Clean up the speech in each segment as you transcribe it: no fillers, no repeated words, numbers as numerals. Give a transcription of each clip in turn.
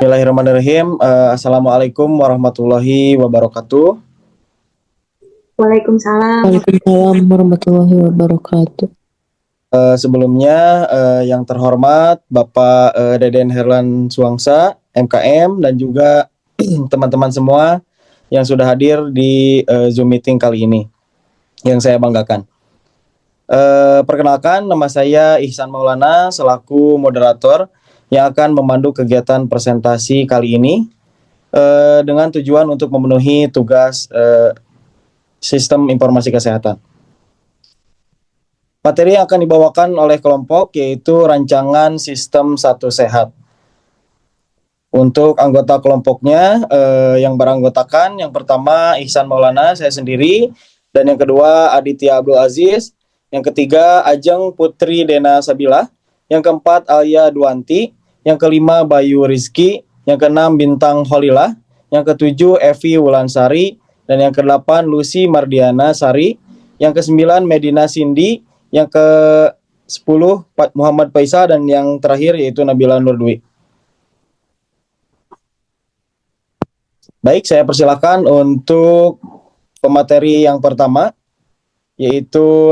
Bismillahirrahmanirrahim. Assalamualaikum warahmatullahi wabarakatuh. Waalaikumsalam. Waalaikumsalam warahmatullahi wabarakatuh. Sebelumnya yang terhormat Bapak Deden Herlan Suwangsa, MKM, dan juga teman-teman semua yang sudah hadir di Zoom meeting kali ini, yang saya banggakan. Perkenalkan, nama saya Ihsan Maulana selaku moderator yang akan memandu kegiatan presentasi kali ini dengan tujuan untuk memenuhi tugas sistem informasi kesehatan. Materi yang akan dibawakan oleh kelompok yaitu rancangan sistem satu sehat. Untuk anggota kelompoknya yang beranggotakan, yang pertama Ihsan Maulana, saya sendiri, dan yang kedua Aditya Abdul Aziz, yang ketiga Ajeng Putri Dena Sabila, yang keempat Alia Duanti, yang kelima Bayu Rizky, yang keenam Bintang Holilah, yang ketujuh Evi Wulansari, dan yang kedelapan Lucy Mardiana Sari, yang kesembilan Medina Cindy, yang ke-10 Muhammad Faisal, dan yang terakhir yaitu Nabila Nurdwi. Baik, saya persilakan untuk pemateri yang pertama, yaitu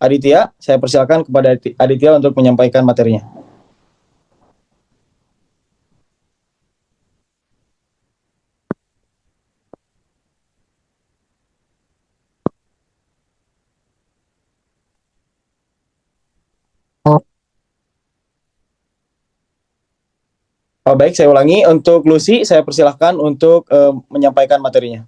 Aditya. Saya persilakan kepada Aditya untuk menyampaikan materinya. Baik, saya ulangi. Untuk Lucy, saya persilahkan untuk menyampaikan materinya.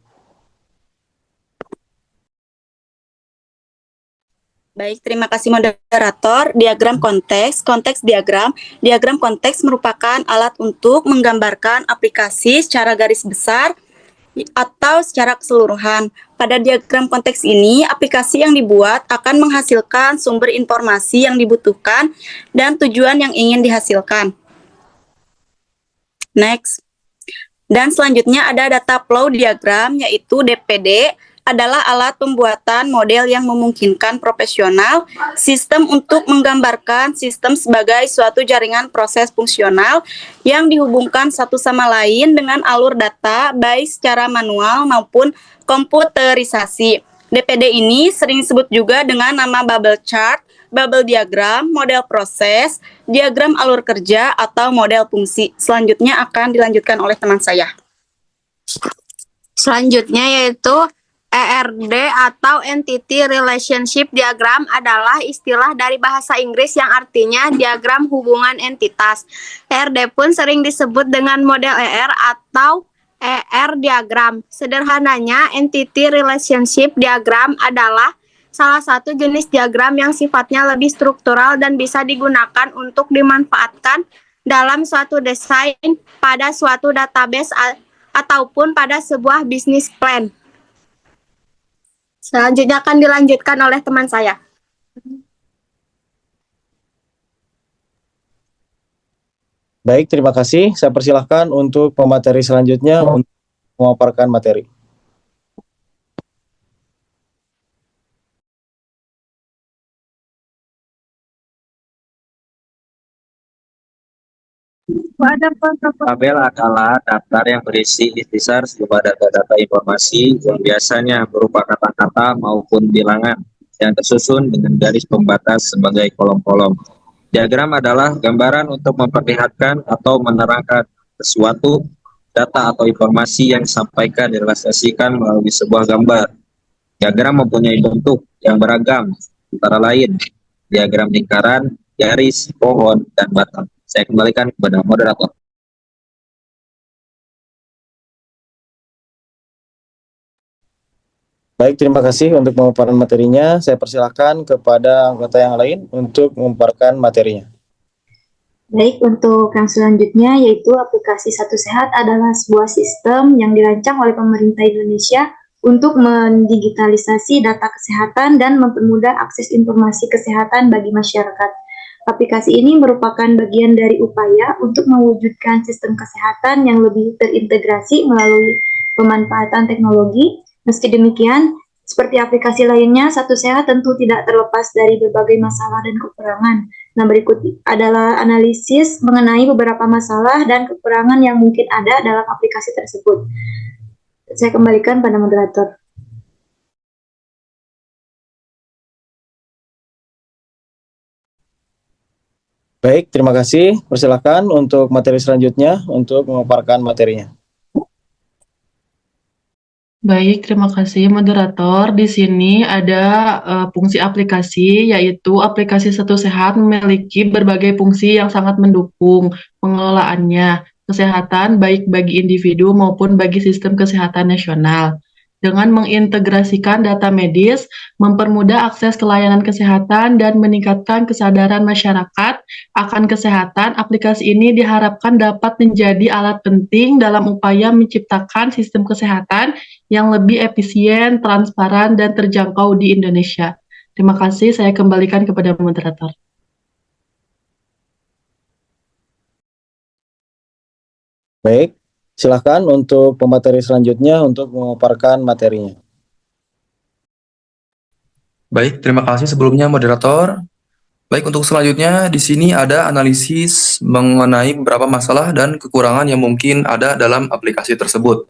Baik, terima kasih moderator. Diagram konteks, konteks diagram. Diagram konteks merupakan alat untuk menggambarkan aplikasi secara garis besar atau secara keseluruhan. Pada diagram konteks ini, aplikasi yang dibuat akan menghasilkan sumber informasi yang dibutuhkan dan tujuan yang ingin dihasilkan. Next. Dan selanjutnya ada data flow diagram, yaitu DPD, adalah alat pembuatan model yang memungkinkan profesional sistem untuk menggambarkan sistem sebagai suatu jaringan proses fungsional yang dihubungkan satu sama lain dengan alur data baik secara manual maupun komputerisasi. DPD ini sering disebut juga dengan nama bubble chart, bubble diagram, model proses, diagram alur kerja, atau model fungsi. Selanjutnya akan dilanjutkan oleh teman saya. Selanjutnya yaitu ERD atau Entity Relationship Diagram adalah istilah dari bahasa Inggris yang artinya diagram hubungan entitas. ERD pun sering disebut dengan model ER atau ER diagram. Sederhananya, Entity Relationship Diagram adalah salah satu jenis diagram yang sifatnya lebih struktural dan bisa digunakan untuk dimanfaatkan dalam suatu desain, pada suatu database, ataupun pada sebuah bisnis plan. Selanjutnya akan dilanjutkan oleh teman saya. Baik, terima kasih. Saya persilahkan untuk pemateri selanjutnya untuk memaparkan materi. Tabel adalah daftar yang berisi ikhtisar sejumlah data-data informasi yang biasanya berupa kata-kata maupun bilangan yang tersusun dengan garis pembatas sebagai kolom-kolom. Diagram adalah gambaran untuk memperlihatkan atau menerangkan sesuatu data atau informasi yang disampaikan direalisasikan melalui sebuah gambar. Diagram mempunyai bentuk yang beragam, antara lain diagram lingkaran, garis, pohon, dan batang. Saya kembalikan kepada moderator. Baik, terima kasih untuk pemaparan materinya. Saya persilahkan kepada anggota yang lain untuk memaparkan materinya. Baik, untuk yang selanjutnya yaitu aplikasi Satu Sehat adalah sebuah sistem yang dirancang oleh pemerintah Indonesia untuk mendigitalisasi data kesehatan dan mempermudah akses informasi kesehatan bagi masyarakat. Aplikasi ini merupakan bagian dari upaya untuk mewujudkan sistem kesehatan yang lebih terintegrasi melalui pemanfaatan teknologi. Meski demikian, seperti aplikasi lainnya, Satu Sehat tentu tidak terlepas dari berbagai masalah dan kekurangan. Nah, berikut adalah analisis mengenai beberapa masalah dan kekurangan yang mungkin ada dalam aplikasi tersebut. Saya kembalikan pada moderator. Baik, terima kasih. Persilakan untuk materi selanjutnya untuk memaparkan materinya. Baik, terima kasih moderator. Di sini ada fungsi aplikasi, yaitu aplikasi Satu Sehat memiliki berbagai fungsi yang sangat mendukung pengelolaannya kesehatan baik bagi individu maupun bagi sistem kesehatan nasional. Dengan mengintegrasikan data medis, mempermudah akses ke layanan kesehatan dan meningkatkan kesadaran masyarakat akan kesehatan, aplikasi ini diharapkan dapat menjadi alat penting dalam upaya menciptakan sistem kesehatan yang lebih efisien, transparan, dan terjangkau di Indonesia. Terima kasih, saya kembalikan kepada moderator. Baik, silakan untuk pemateri selanjutnya untuk memaparkan materinya. Baik, terima kasih sebelumnya moderator. Baik, untuk selanjutnya di sini ada analisis mengenai beberapa masalah dan kekurangan yang mungkin ada dalam aplikasi tersebut.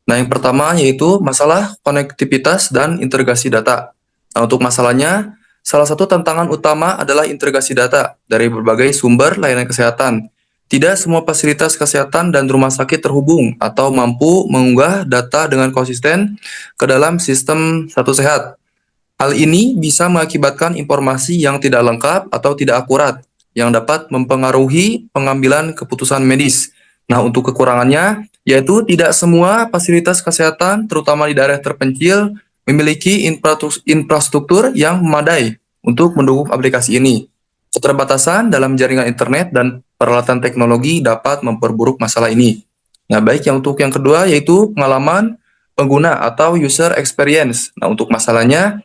Nah, yang pertama yaitu masalah konektivitas dan integrasi data. Nah, untuk masalahnya, salah satu tantangan utama adalah integrasi data dari berbagai sumber layanan kesehatan. Tidak semua fasilitas kesehatan dan rumah sakit terhubung atau mampu mengunggah data dengan konsisten ke dalam sistem Satu Sehat. Hal ini bisa mengakibatkan informasi yang tidak lengkap atau tidak akurat, yang dapat mempengaruhi pengambilan keputusan medis. Nah, untuk kekurangannya, yaitu tidak semua fasilitas kesehatan, terutama di daerah terpencil, memiliki infrastruktur yang memadai untuk mendukung aplikasi ini. Keterbatasan dalam jaringan internet dan peralatan teknologi dapat memperburuk masalah ini. Nah, baik yang untuk yang kedua yaitu pengalaman pengguna atau user experience. Nah, untuk masalahnya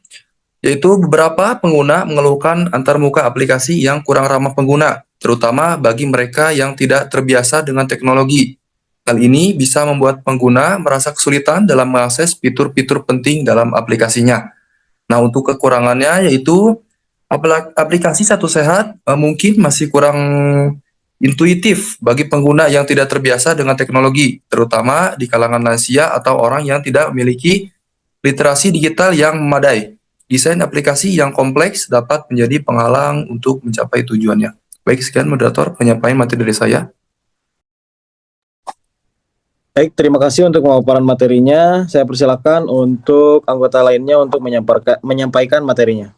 yaitu beberapa pengguna mengeluhkan antarmuka aplikasi yang kurang ramah pengguna, terutama bagi mereka yang tidak terbiasa dengan teknologi. Hal ini bisa membuat pengguna merasa kesulitan dalam mengakses fitur-fitur penting dalam aplikasinya. Nah, untuk kekurangannya yaitu aplikasi Satu Sehat mungkin masih kurang intuitif bagi pengguna yang tidak terbiasa dengan teknologi, terutama di kalangan lansia atau orang yang tidak memiliki literasi digital yang memadai. Desain aplikasi yang kompleks dapat menjadi penghalang untuk mencapai tujuannya. Baik, sekian moderator penyampaian materi dari saya. Baik, terima kasih untuk pemaparan materinya. Saya persilakan untuk anggota lainnya untuk menyampaikan materinya.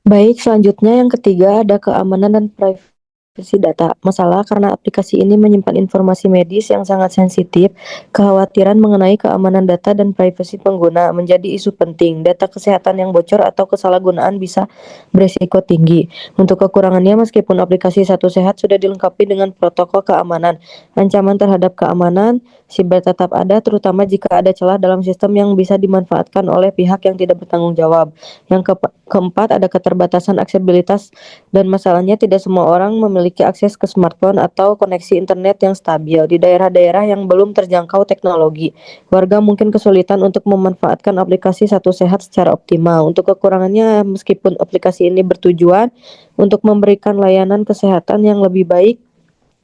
Baik, selanjutnya yang ketiga ada keamanan dan privasi data. Masalah karena aplikasi ini menyimpan informasi medis yang sangat sensitif, kekhawatiran mengenai keamanan data dan privasi pengguna menjadi isu penting. Data kesehatan yang bocor atau kesalahgunaan bisa berisiko tinggi. Untuk kekurangannya, meskipun aplikasi Satu Sehat sudah dilengkapi dengan protokol keamanan, ancaman terhadap keamanan siber tetap ada, terutama jika ada celah dalam sistem yang bisa dimanfaatkan oleh pihak yang tidak bertanggung jawab. Yang keempat, ada keterbatasan aksesibilitas dan masalahnya tidak semua orang memiliki akses ke smartphone atau koneksi internet yang stabil. Di daerah-daerah yang belum terjangkau teknologi, warga mungkin kesulitan untuk memanfaatkan aplikasi Satu Sehat secara optimal. Untuk kekurangannya, meskipun aplikasi ini bertujuan untuk memberikan layanan kesehatan yang lebih baik,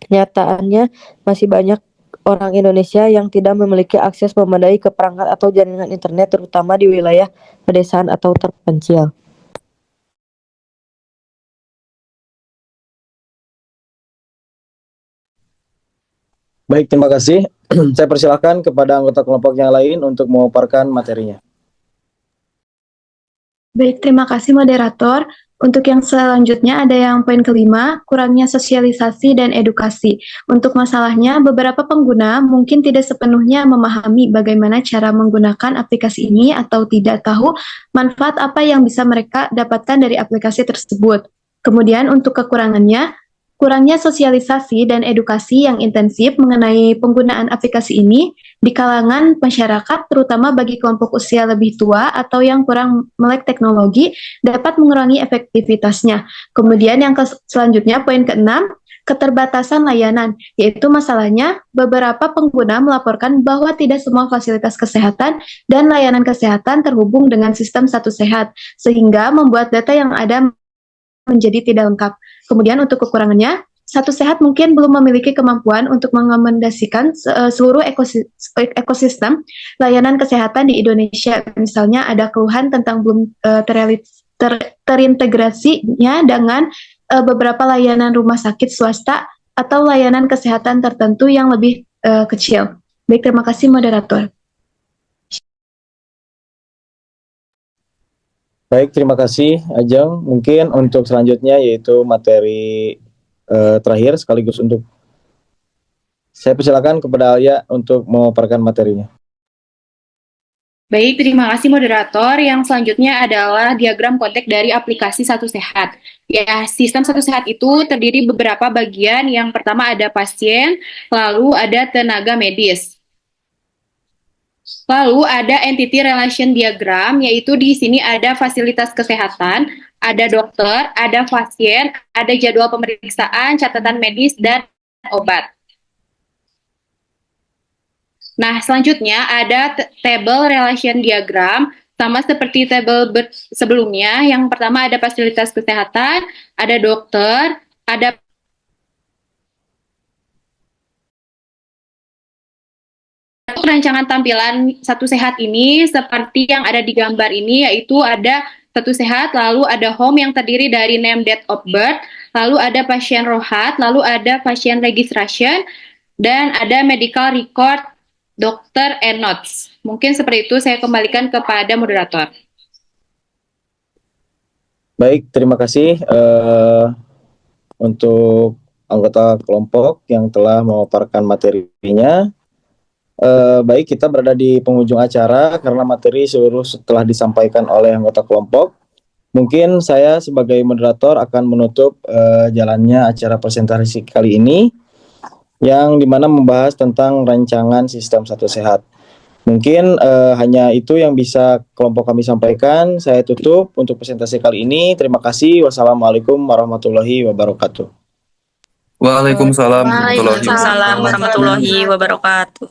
nyataannya masih banyak orang Indonesia yang tidak memiliki akses memadai ke perangkat atau jaringan internet, terutama di wilayah pedesaan atau terpencil. Baik, terima kasih. Saya persilakan kepada anggota kelompok yang lain untuk memaparkan materinya. Baik, terima kasih moderator. Untuk yang selanjutnya ada yang poin kelima, kurangnya sosialisasi dan edukasi. Untuk masalahnya, beberapa pengguna mungkin tidak sepenuhnya memahami bagaimana cara menggunakan aplikasi ini atau tidak tahu manfaat apa yang bisa mereka dapatkan dari aplikasi tersebut. Kemudian untuk kekurangannya, kurangnya sosialisasi dan edukasi yang intensif mengenai penggunaan aplikasi ini di kalangan masyarakat, terutama bagi kelompok usia lebih tua atau yang kurang melek teknologi, dapat mengurangi efektivitasnya. Kemudian yang selanjutnya, poin keenam, keterbatasan layanan, yaitu masalahnya beberapa pengguna melaporkan bahwa tidak semua fasilitas kesehatan dan layanan kesehatan terhubung dengan sistem Satu Sehat, sehingga membuat data yang ada menjadi tidak lengkap. Kemudian untuk kekurangannya, Satu Sehat mungkin belum memiliki kemampuan untuk mengakomodasikan seluruh ekosistem layanan kesehatan di Indonesia. Misalnya ada keluhan tentang belum terintegrasinya dengan beberapa layanan rumah sakit swasta atau layanan kesehatan tertentu yang lebih kecil. Baik, terima kasih moderator. Baik, terima kasih Ajeng. Mungkin untuk selanjutnya yaitu materi terakhir sekaligus untuk saya persilakan kepada Alia untuk memaparkan materinya. Baik, terima kasih moderator. Yang selanjutnya adalah diagram konteks dari aplikasi Satu Sehat. Ya, sistem Satu Sehat itu terdiri beberapa bagian. Yang pertama ada pasien, lalu ada tenaga medis. Lalu ada entity relation diagram, yaitu di sini ada fasilitas kesehatan, ada dokter, ada pasien, ada jadwal pemeriksaan, catatan medis, dan obat. Nah, selanjutnya ada table relation diagram, sama seperti table sebelumnya. Yang pertama ada fasilitas kesehatan, ada dokter, ada rancangan tampilan Satu Sehat ini seperti yang ada di gambar ini, yaitu ada Satu Sehat, lalu ada home yang terdiri dari name, date of birth, lalu ada pasien rohat, lalu ada pasien registration, dan ada medical record, dokter, and notes. Mungkin seperti itu, saya kembalikan kepada moderator. Baik, terima kasih untuk anggota kelompok yang telah memaparkan materinya. Baik, kita berada di penghujung acara karena materi seluruh setelah disampaikan oleh anggota kelompok. Mungkin saya sebagai moderator akan menutup jalannya acara presentasi kali ini, yang dimana membahas tentang rancangan sistem Satu Sehat. Mungkin hanya itu yang bisa kelompok kami sampaikan. Saya tutup untuk presentasi kali ini. Terima kasih. Wassalamualaikum warahmatullahi wabarakatuh. Waalaikumsalam Waalaikumsalam warahmatullahi wabarakatuh.